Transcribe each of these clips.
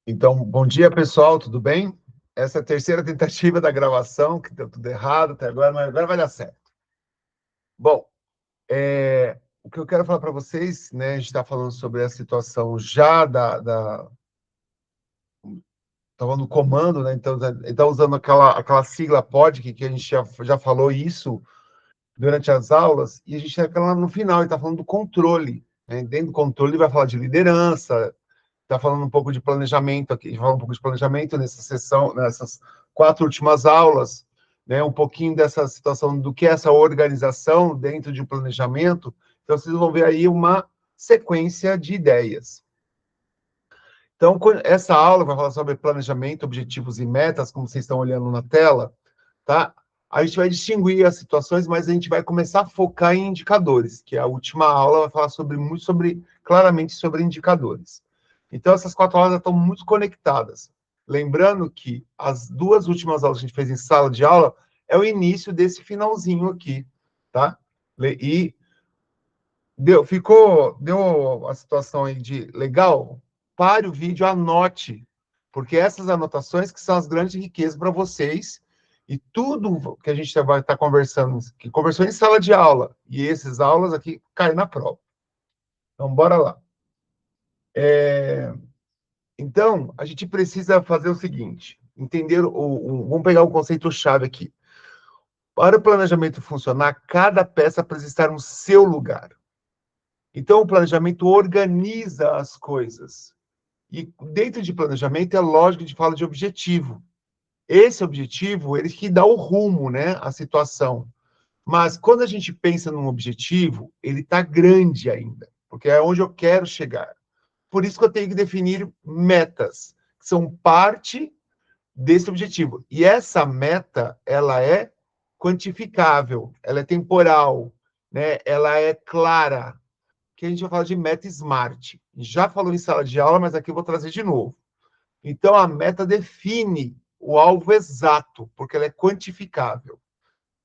Então, bom dia, pessoal, tudo bem? Essa é a terceira tentativa da gravação, que deu tudo errado até agora, mas agora vai dar certo. Bom, o que eu quero falar para vocês, né, a gente está falando sobre a situação já estava no comando, né, então está usando aquela sigla POD, que a gente já falou isso durante as aulas, e a gente está lá no final, e está falando do controle, né? Dentro do controle vai falar de liderança, está falando um pouco de planejamento aqui, fala um pouco de planejamento nessa sessão, nessas 4 últimas aulas, né? Um pouquinho dessa situação do que é essa organização dentro de um planejamento. Então, vocês vão ver aí uma sequência de ideias. Então, essa aula vai falar sobre planejamento, objetivos e metas, como vocês estão olhando na tela, tá? A gente vai distinguir as situações, mas a gente vai começar a focar em indicadores, que a última aula vai falar claramente sobre indicadores. Então, essas 4 aulas estão muito conectadas. Lembrando que as 2 últimas aulas que a gente fez em sala de aula é o início desse finalzinho aqui, tá? E deu a situação aí de legal? Pare o vídeo, anote, porque essas anotações que são as grandes riquezas para vocês, e tudo que a gente vai estar conversando, que conversou em sala de aula, e essas aulas aqui caem na prova. Então, bora lá. Então, a gente precisa fazer o seguinte, entender, vamos pegar um conceito-chave aqui. Para o planejamento funcionar, cada peça precisa estar no seu lugar. Então, o planejamento organiza as coisas. E dentro de planejamento, é lógico que a gente fala de objetivo. Esse objetivo, ele que dá o rumo, né, à situação. Mas quando a gente pensa num objetivo, ele está grande ainda, porque é onde eu quero chegar. Por isso que eu tenho que definir metas, que são parte desse objetivo. E essa meta, ela é quantificável, ela é temporal, né? Ela é clara, que a gente vai falar de meta SMART. Já falou em sala de aula, mas aqui eu vou trazer de novo. Então, a meta define o alvo exato, porque ela é quantificável.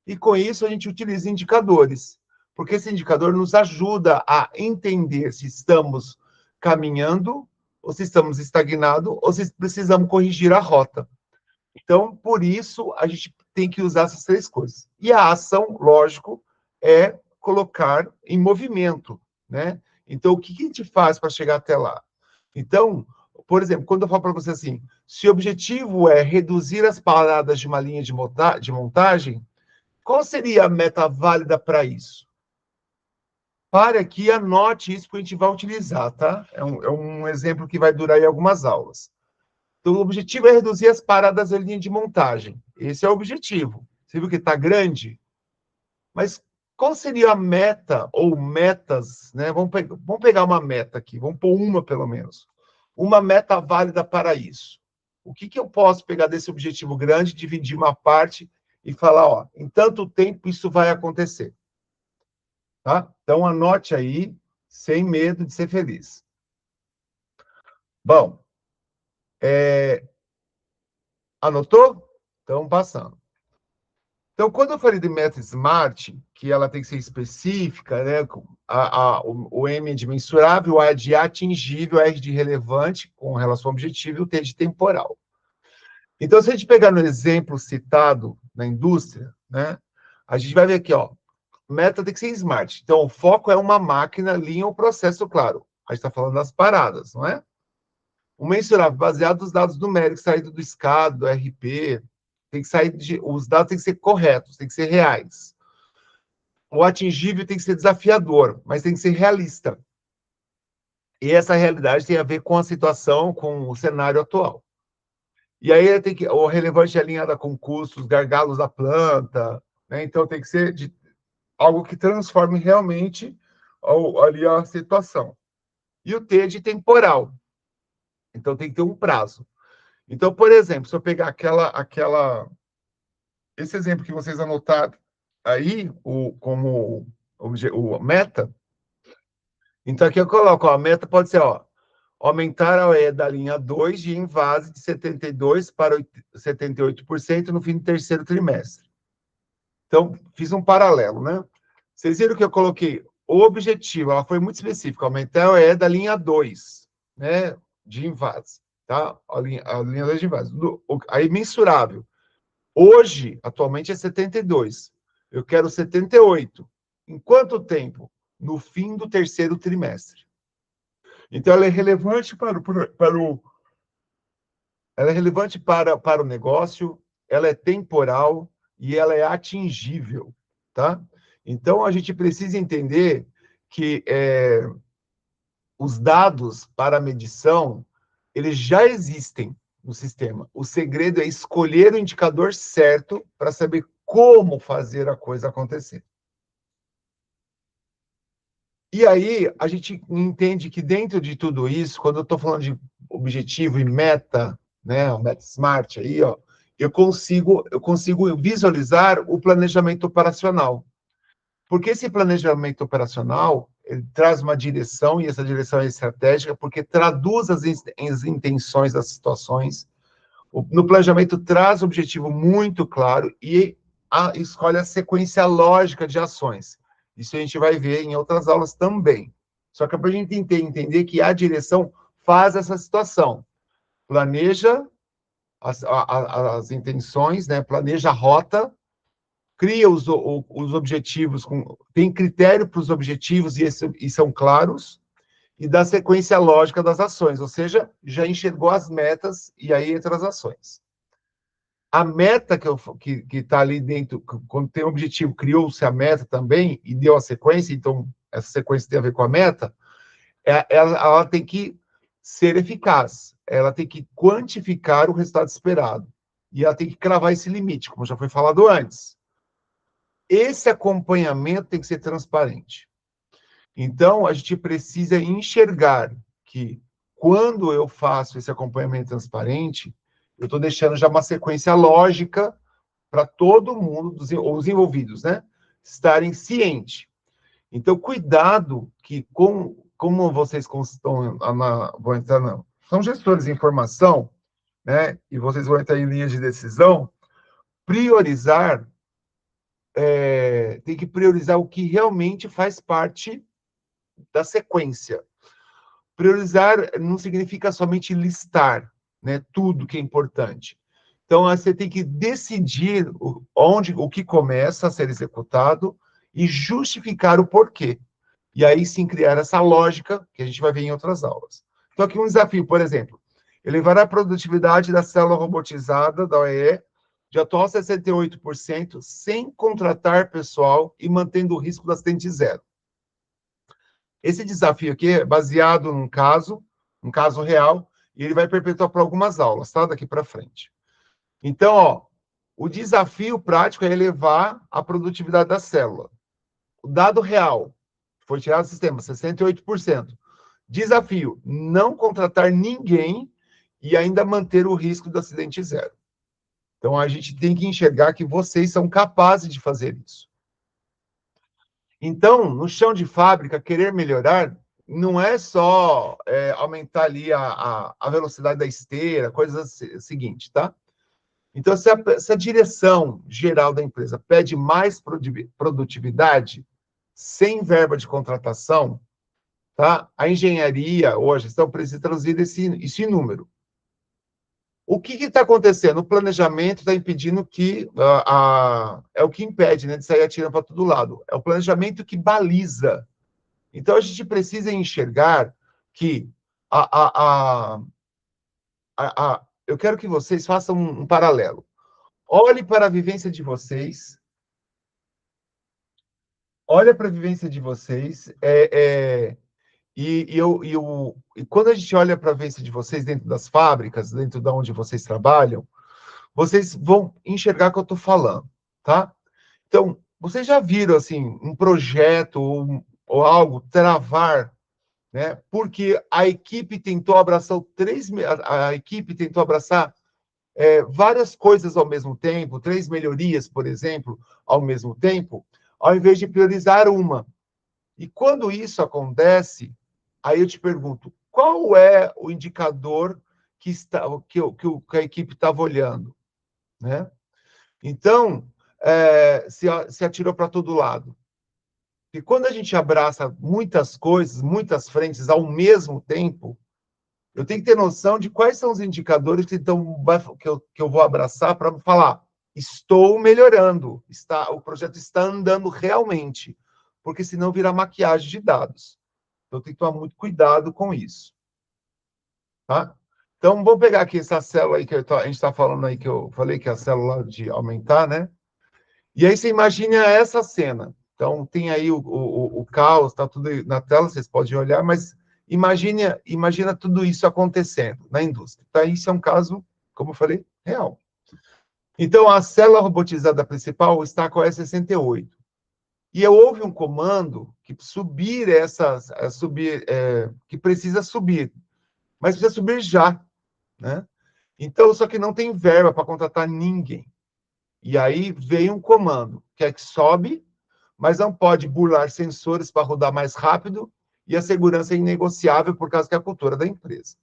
E com isso, a gente utiliza indicadores, porque esse indicador nos ajuda a entender se estamos caminhando, ou se estamos estagnados, ou se precisamos corrigir a rota. Então, por isso, a gente tem que usar essas 3 coisas. E a ação, lógico, é colocar em movimento, né? Então, o que a gente faz para chegar até lá? Então, por exemplo, quando eu falo para você assim, se o objetivo é reduzir as paradas de uma linha de montagem, qual seria a meta válida para isso? Pare aqui e anote isso que a gente vai utilizar, tá? É um exemplo que vai durar aí algumas aulas. Então, o objetivo é reduzir as paradas da linha de montagem. Esse é o objetivo. Você viu que está grande? Mas qual seria a meta ou metas, né? Vamos pegar uma meta aqui, vamos pôr uma pelo menos. Uma meta válida para isso. O que eu posso pegar desse objetivo grande, dividir uma parte e falar, ó, em tanto tempo isso vai acontecer. Tá? Então, anote aí, sem medo de ser feliz. Bom, anotou? Então, passando. Então, quando eu falei de meta SMART, que ela tem que ser específica, né? O M é de mensurável, o A é de atingível, o R de relevante, com relação ao objetivo, e o T de temporal. Então, se a gente pegar no exemplo citado na indústria, né? A gente vai ver aqui, ó, meta tem que ser SMART. Então, o foco é uma máquina, linha ou processo, claro. A gente está falando das paradas, não é? O mensurável, baseado nos dados numéricos saídos do SCADA, do RP, tem que sair os dados têm que ser corretos, têm que ser reais. O atingível tem que ser desafiador, mas tem que ser realista. E essa realidade tem a ver com a situação, com o cenário atual. E aí o relevante é alinhado com custos, gargalos da planta, né? Então tem que ser algo que transforme realmente ali a situação. E o T de temporal. Então tem que ter um prazo. Então, por exemplo, se eu pegar esse exemplo que vocês anotaram aí, como o meta, então aqui eu coloco, ó, a meta pode ser, ó, aumentar a OE da linha 2 de invase de 72% para 78% no fim do terceiro trimestre. Então, fiz um paralelo, né? Vocês viram que eu coloquei o objetivo, ela foi muito específica, aumentar a OE da linha 2, né, de invase. tá? A linha das diversas. Aí, mensurável. Hoje, atualmente, é 72. Eu quero 78. Em quanto tempo? No fim do terceiro trimestre. Então, ela é relevante ela é relevante para o negócio, ela é temporal e ela é atingível, tá? Então, a gente precisa entender que os dados para a medição, eles já existem no sistema. O segredo é escolher o indicador certo para saber como fazer a coisa acontecer. E aí, a gente entende que dentro de tudo isso, quando eu estou falando de objetivo e meta, né, o Meta Smart aí, ó, eu consigo visualizar o planejamento operacional. Porque esse planejamento operacional, ele traz uma direção, e essa direção é estratégica, porque traduz as intenções das situações. No planejamento, traz o objetivo muito claro e escolhe a sequência lógica de ações. Isso a gente vai ver em outras aulas também. Só que é para a gente entender que a direção faz essa situação. Planeja as intenções, né? Planeja a rota, cria os objetivos, tem critério para os objetivos e são claros, e dá sequência lógica das ações, ou seja, já enxergou as metas e aí entra as ações. A meta que está ali dentro, quando tem um objetivo, criou-se a meta também e deu a sequência, então essa sequência tem a ver com a meta, ela tem que ser eficaz, ela tem que quantificar o resultado esperado, e ela tem que cravar esse limite, como já foi falado antes. Esse acompanhamento tem que ser transparente. Então, a gente precisa enxergar que, quando eu faço esse acompanhamento transparente, eu estou deixando já uma sequência lógica para todo mundo, os envolvidos, né, estarem cientes. Então, cuidado que, como vocês estão vão entrar, não, são gestores de informação, né, e vocês vão entrar em linhas de decisão, priorizar, tem que priorizar o que realmente faz parte da sequência. Priorizar não significa somente listar, né, tudo que é importante. Então, você tem que decidir o que começa a ser executado e justificar o porquê. E aí sim criar essa lógica que a gente vai ver em outras aulas. Então, aqui um desafio, por exemplo, elevar a produtividade da célula robotizada da OEE de atual 68% sem contratar pessoal e mantendo o risco do acidente zero. Esse desafio aqui é baseado um caso real, e ele vai perpetuar para algumas aulas, tá? Daqui para frente. Então, ó, o desafio prático é elevar a produtividade da célula. O dado real, foi tirado do sistema, 68%. Desafio, não contratar ninguém e ainda manter o risco do acidente zero. Então, a gente tem que enxergar que vocês são capazes de fazer isso. Então, no chão de fábrica, querer melhorar não é só aumentar ali a velocidade da esteira, coisas seguinte, tá? Então, se a direção geral da empresa pede mais produtividade, sem verba de contratação, tá? A engenharia ou a gestão precisa traduzir isso em número. O que está acontecendo? O planejamento está impedindo que... é o que impede, né, de sair atirando para todo lado. É o planejamento que baliza. Então, a gente precisa enxergar que eu quero que vocês façam um paralelo. Olhe para a vivência de vocês. Olha para a vivência de vocês. E quando a gente olha para a vivência de vocês dentro das fábricas, dentro de onde vocês trabalham, vocês vão enxergar o que eu estou falando, tá? Então, vocês já viram, assim, um projeto ou algo travar, né? Porque a equipe tentou abraçar a equipe tentou abraçar várias coisas ao mesmo tempo, 3 melhorias, por exemplo, ao mesmo tempo, ao invés de priorizar uma. E quando isso acontece, aí eu te pergunto, qual é o indicador que a equipe estava olhando, né? Então, se atirou para todo lado. E quando a gente abraça muitas coisas, muitas frentes ao mesmo tempo, Eu tenho que ter noção de quais são os indicadores que eu vou abraçar para falar, estou melhorando, o projeto está andando realmente, porque senão vira maquiagem de dados. Então, eu tenho que tomar muito cuidado com isso. Tá? Então, vamos pegar aqui essa célula aí que a gente está falando aí, que eu falei que é a célula de aumentar, né? E aí você imagina essa cena. Então, tem aí o caos, está tudo aí na tela, vocês podem olhar, mas imagina tudo isso acontecendo na indústria. Tá? Isso é um caso, como eu falei, real. Então, a célula robotizada principal está com a E68. E houve um comando que que precisa subir, mas precisa subir já, né? Então, só que não tem verba para contratar ninguém. E aí veio um comando, que é que sobe, mas não pode burlar sensores para rodar mais rápido, e a segurança é inegociável por causa que é a cultura da empresa.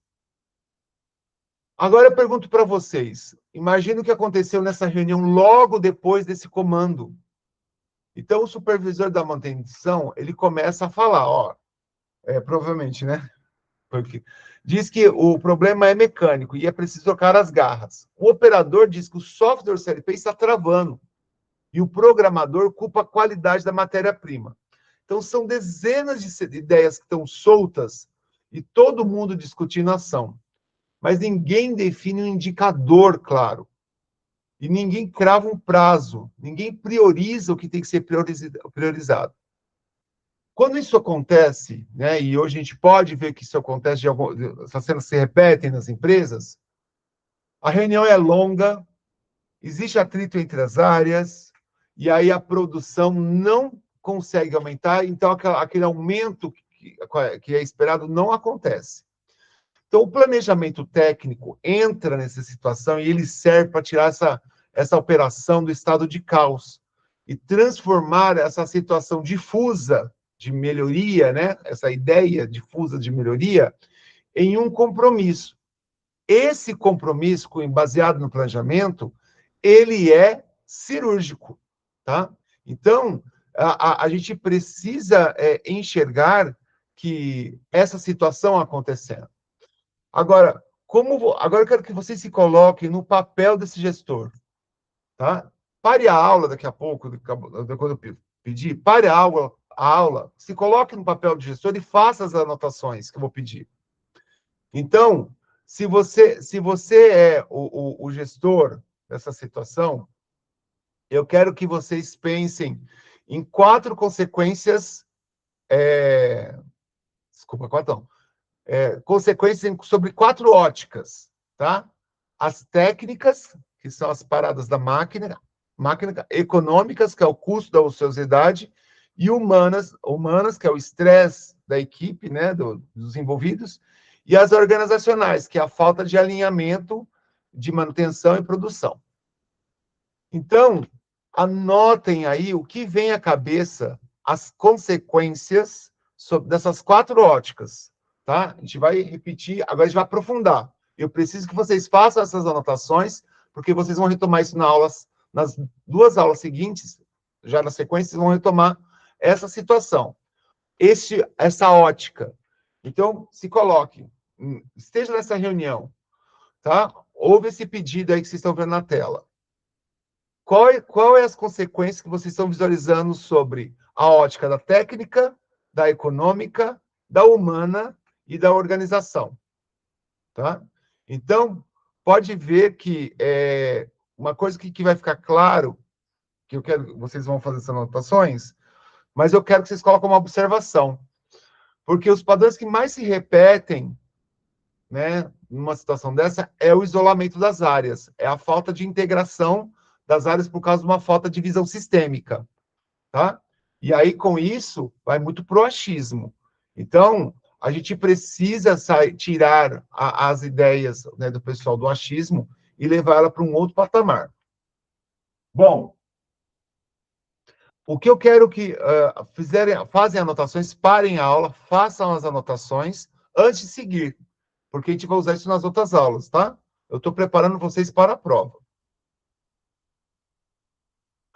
Agora eu pergunto para vocês, imagina o que aconteceu nessa reunião logo depois desse comando. Então, o supervisor da manutenção, ele começa a falar, ó, provavelmente, né? Porque diz que o problema é mecânico e é preciso trocar as garras. O operador diz que o software CLP está travando e o programador culpa a qualidade da matéria-prima. Então, são dezenas de ideias que estão soltas e todo mundo discutindo ação. Mas ninguém define um indicador claro. E ninguém crava um prazo. Ninguém prioriza o que tem que ser priorizado. Quando isso acontece, né, e hoje a gente pode ver que isso acontece, essas cenas se repetem nas empresas, a reunião é longa, existe atrito entre as áreas, e aí a produção não consegue aumentar, então aquele aumento que é esperado não acontece. Então, o planejamento técnico entra nessa situação e ele serve para tirar essa operação do estado de caos e transformar essa situação difusa de melhoria, né? Essa ideia difusa de melhoria, em um compromisso. Esse compromisso, baseado no planejamento, ele é cirúrgico, tá? Então, a gente precisa enxergar que essa situação acontecendo. Agora, agora eu quero que vocês se coloquem no papel desse gestor, tá? Pare a aula daqui a pouco, quando eu pedir, pare a aula, se coloque no papel de gestor e faça as anotações que eu vou pedir. Então, se você é o gestor dessa situação, eu quero que vocês pensem em 4 consequências, desculpa, 4 não, consequências sobre 4 óticas, tá? As técnicas, que são as paradas da máquina, econômicas, que é o custo da ociosidade, e humanas, que é o estresse da equipe, né, dos envolvidos, e as organizacionais, que é a falta de alinhamento de manutenção e produção. Então, anotem aí o que vem à cabeça, as consequências dessas 4 óticas, tá? A gente vai repetir, agora a gente vai aprofundar. Eu preciso que vocês façam essas anotações, porque vocês vão retomar isso nas 2 aulas seguintes, já na sequência, vocês vão retomar essa situação, essa ótica. Então, se coloque, esteja nessa reunião, tá? Houve esse pedido aí que vocês estão vendo na tela. Qual é as consequências que vocês estão visualizando sobre a ótica da técnica, da econômica, da humana e da organização, tá? Então, pode ver que uma coisa que vai ficar claro, que eu quero, vocês vão fazer essas anotações, mas eu quero que vocês coloquem uma observação, porque os padrões que mais se repetem, né, numa situação dessa, é o isolamento das áreas, é a falta de integração das áreas por causa de uma falta de visão sistêmica, tá? E aí, com isso, vai muito pro achismo. Então, a gente precisa tirar as ideias, né, do pessoal do achismo e levar ela para um outro patamar. Bom, o que eu quero que fazem anotações, parem a aula, façam as anotações antes de seguir, porque a gente vai usar isso nas outras aulas, tá? Eu estou preparando vocês para a prova.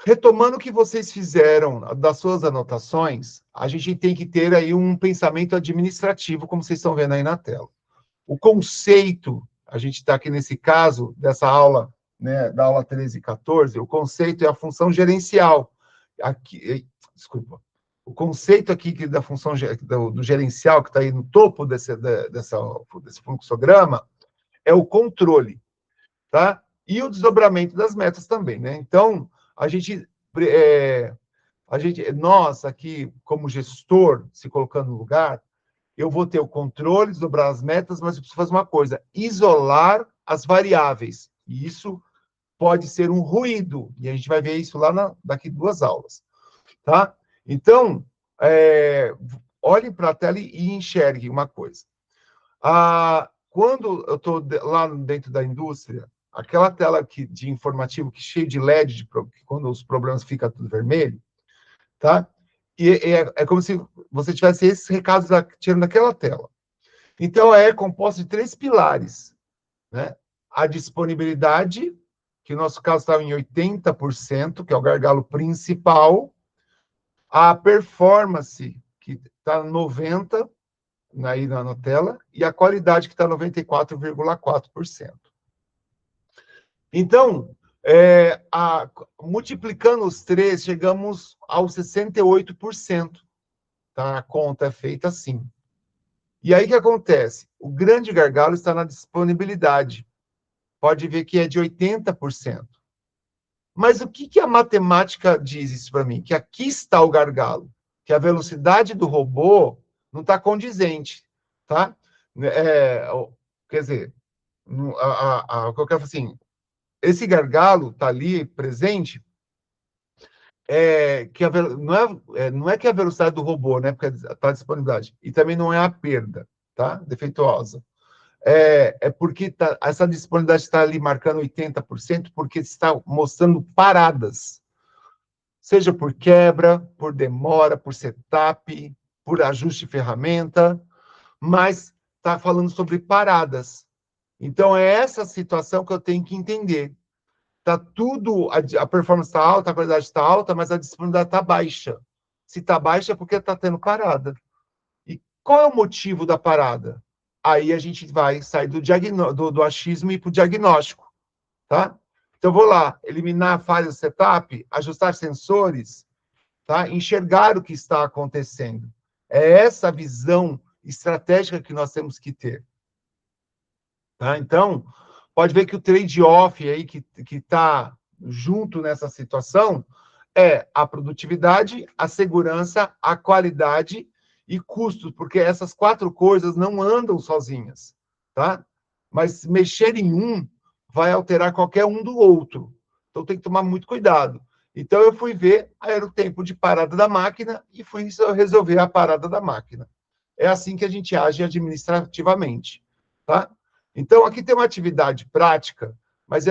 Retomando o que vocês fizeram das suas anotações, a gente tem que ter aí um pensamento administrativo, como vocês estão vendo aí na tela. O conceito, a gente está aqui nesse caso, dessa aula, né, da aula 13 e 14, o conceito é a função gerencial. Aqui, desculpa. O conceito aqui da função do gerencial, que está aí no topo desse fluxograma, é o controle, tá? E o desdobramento das metas também, né? Então, nós aqui, como gestor, se colocando no lugar, eu vou ter o controle, desdobrar as metas, mas eu preciso fazer uma coisa: isolar as variáveis. E isso pode ser um ruído, e a gente vai ver isso lá daqui 2 aulas, tá? Então, olhem para a tela e enxerguem uma coisa. Quando eu estou lá dentro da indústria, aquela tela de informativo que cheio de LED, quando os problemas ficam tudo vermelho, tá? E é como se você tivesse esses recados tirando daquela tela. Então, é composto de 3 pilares, né? A disponibilidade, que no nosso caso estava em 80%, que é o gargalo principal. A performance, que está 90% aí na tela, e a qualidade, que está 94,4%. Então, multiplicando os 3, chegamos aos 68%. Tá? A conta é feita assim. E aí o que acontece? O grande gargalo está na disponibilidade. Pode ver que é de 80%. Mas o que a matemática diz isso para mim? Que aqui está o gargalo, que a velocidade do robô não está condizente, tá? Quer dizer, o que eu quero assim, esse gargalo está ali presente, não é que a velocidade do robô, né? Porque está a disponibilidade. E também não é a perda, tá? Defeituosa. Porque essa disponibilidade está ali marcando 80%, porque está mostrando paradas. Seja por quebra, por demora, por setup, por ajuste de ferramenta, mas está falando sobre paradas. Então, é essa situação que eu tenho que entender. Tá tudo, a performance está alta, a qualidade está alta, mas a disponibilidade está baixa. Se está baixa é porque está tendo parada. E qual é o motivo da parada? Aí a gente vai sair do achismo e ir para o diagnóstico, tá? Então, eu vou lá, eliminar falhas do setup, ajustar sensores, tá? Enxergar o que está acontecendo. É essa visão estratégica que nós temos que ter. Tá? Então, pode ver que o trade-off aí que está junto nessa situação é a produtividade, a segurança, a qualidade e custos, porque essas 4 coisas não andam sozinhas, tá? Mas mexer em um vai alterar qualquer um do outro. Então tem que tomar muito cuidado. Então eu fui ver, aí era o tempo de parada da máquina e fui resolver a parada da máquina. É assim que a gente age administrativamente, tá? Então aqui tem uma atividade prática, mas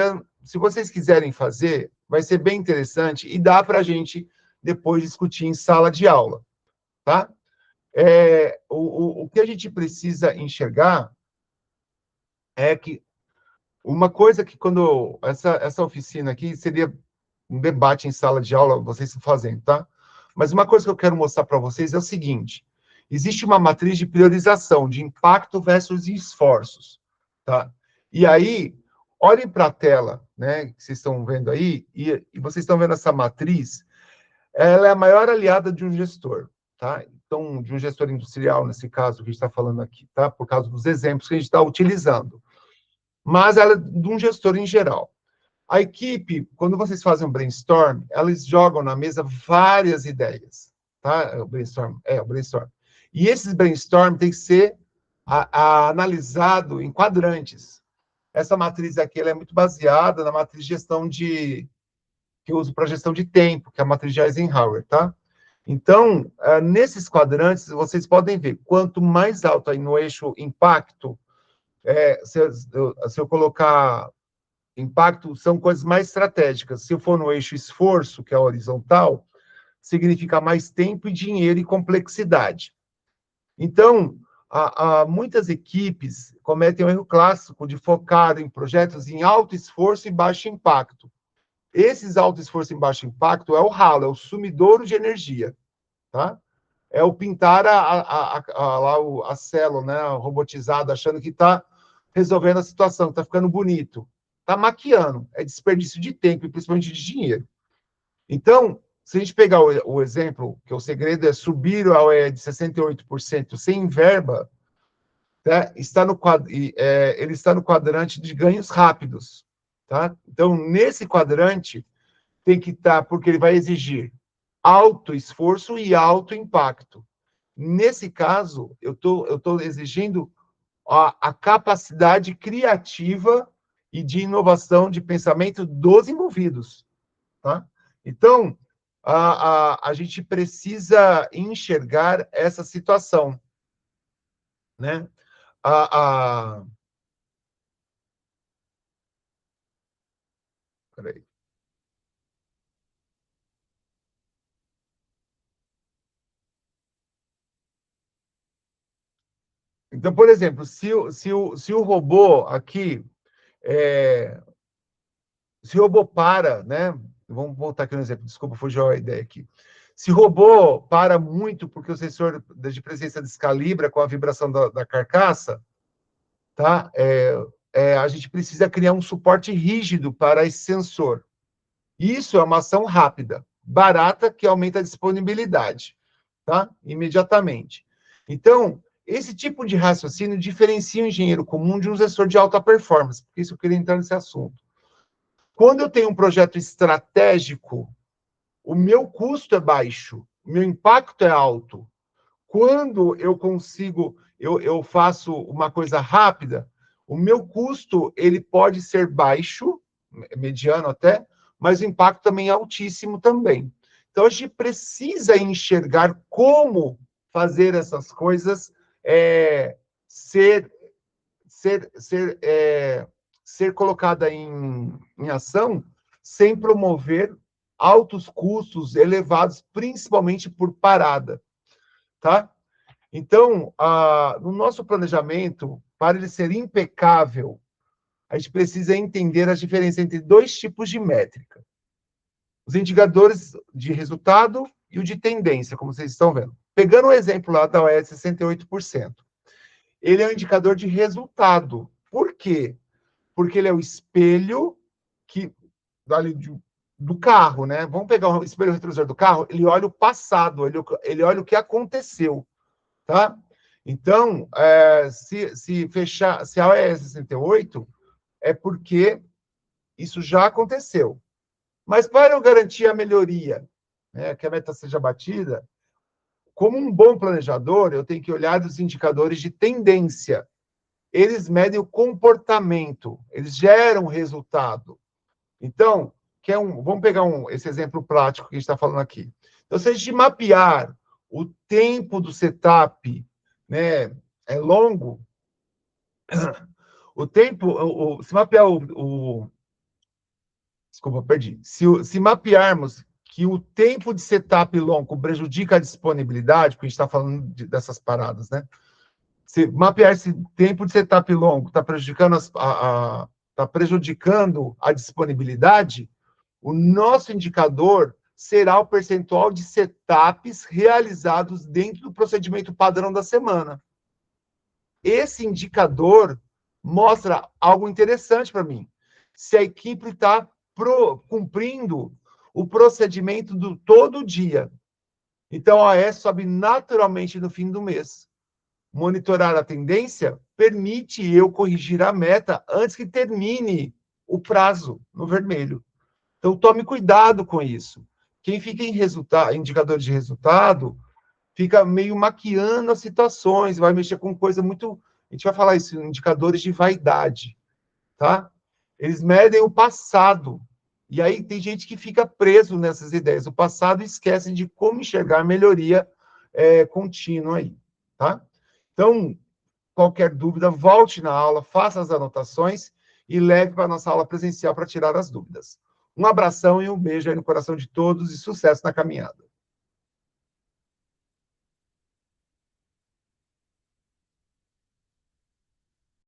se vocês quiserem fazer, vai ser bem interessante e dá para a gente depois discutir em sala de aula, tá? O que a gente precisa enxergar é que uma coisa que quando essa oficina aqui seria um debate em sala de aula, vocês estão fazendo, tá? Mas uma coisa que eu quero mostrar para vocês é o seguinte: existe uma matriz de priorização de impacto versus esforços, tá? E aí, olhem para a tela, né, que vocês estão vendo aí, e vocês estão vendo essa matriz, ela é a maior aliada de um gestor, tá? Então, de um gestor industrial, nesse caso, que a gente está falando aqui, tá? Por causa dos exemplos que a gente está utilizando. Mas ela é de um gestor em geral. A equipe, quando vocês fazem um brainstorm, eles jogam na mesa várias ideias, tá? O brainstorm. E esses brainstorm tem que ser analisado em quadrantes. Essa matriz aqui ela é muito baseada na matriz de gestão que eu uso para gestão de tempo, que é a matriz de Eisenhower, tá? Então, nesses quadrantes, vocês podem ver, quanto mais alto aí no eixo impacto, se eu colocar impacto, são coisas mais estratégicas. Se eu for no eixo esforço, que é horizontal, significa mais tempo e dinheiro e complexidade. Então, muitas equipes cometem o erro clássico de focar em projetos em alto esforço e baixo impacto. Esses alto esforço e baixo impacto é o ralo, é o sumidouro de energia, tá? é o pintar a célula, né, robotizada, achando que está resolvendo a situação, está ficando bonito. Está maquiando, é desperdício de tempo e principalmente de dinheiro. Então, se a gente pegar o exemplo, que o segredo é subir ao de 68% sem verba, né, ele está no quadrante de ganhos rápidos. Tá? Então, nesse quadrante, tem que estar, porque ele vai exigir alto esforço e alto impacto. Nesse caso, eu tô exigindo a capacidade criativa e de inovação de pensamento dos envolvidos. Tá? Então, a gente precisa enxergar essa situação. Né? A, a... Peraí. Então, por exemplo, se o robô aqui, se o robô para, né? Vamos voltar aqui no exemplo, desculpa, fugiu a ideia aqui. Se o robô para muito porque o sensor de presença descalibra com a vibração da carcaça, tá? A gente precisa criar um suporte rígido para esse sensor. Isso é uma ação rápida, barata, que aumenta a disponibilidade, tá? Imediatamente. Então, esse tipo de raciocínio diferencia o engenheiro comum de um gestor de alta performance, por isso eu queria entrar nesse assunto. Quando eu tenho um projeto estratégico, o meu custo é baixo, o meu impacto é alto. Quando eu consigo, eu faço uma coisa rápida, o meu custo ele pode ser baixo, mediano até, mas o impacto também é altíssimo também. Então, a gente precisa enxergar como fazer essas coisas ser, ser, ser, ser colocada em ação sem promover altos custos elevados, principalmente por parada, tá? Então, no nosso planejamento, para ele ser impecável, a gente precisa entender a diferença entre dois tipos de métrica. Os indicadores de resultado e o de tendência, como vocês estão vendo. Pegando o exemplo lá da OES 68%. Ele é um indicador de resultado. Por quê? Porque ele é o espelho que do carro, né? Vamos pegar o espelho retrovisor do carro, ele olha o passado, ele olha o que aconteceu, tá? Então, se a OES 68, é porque isso já aconteceu. Mas para eu garantir a melhoria, né, que a meta seja batida, como um bom planejador, eu tenho que olhar os indicadores de tendência. Eles medem o comportamento, eles geram resultado. Então, vamos pegar esse exemplo prático que a gente está falando aqui. Então, se a gente mapear o tempo do setup, né, é longo, o tempo, se mapear desculpa, perdi. Se mapearmos que o tempo de setup longo prejudica a disponibilidade, porque a gente está falando dessas paradas, né? Se mapear esse tempo de setup longo está prejudicando a disponibilidade, o nosso indicador será o percentual de setups realizados dentro do procedimento padrão da semana. Esse indicador mostra algo interessante para mim. Se a equipe está cumprindo o procedimento do todo dia. Então, a AES sobe naturalmente no fim do mês. Monitorar a tendência permite eu corrigir a meta antes que termine o prazo no vermelho. Então, tome cuidado com isso. Quem fica em indicador de resultado fica meio maquiando as situações, vai mexer com coisa muito... A gente vai falar isso, indicadores de vaidade, tá? Eles medem o passado. E aí tem gente que fica preso nessas ideias do passado e esquece de como enxergar a melhoria contínua aí, tá? Então, qualquer dúvida, volte na aula, faça as anotações e leve para a nossa aula presencial para tirar as dúvidas. Um abração e um beijo aí no coração de todos e sucesso na caminhada.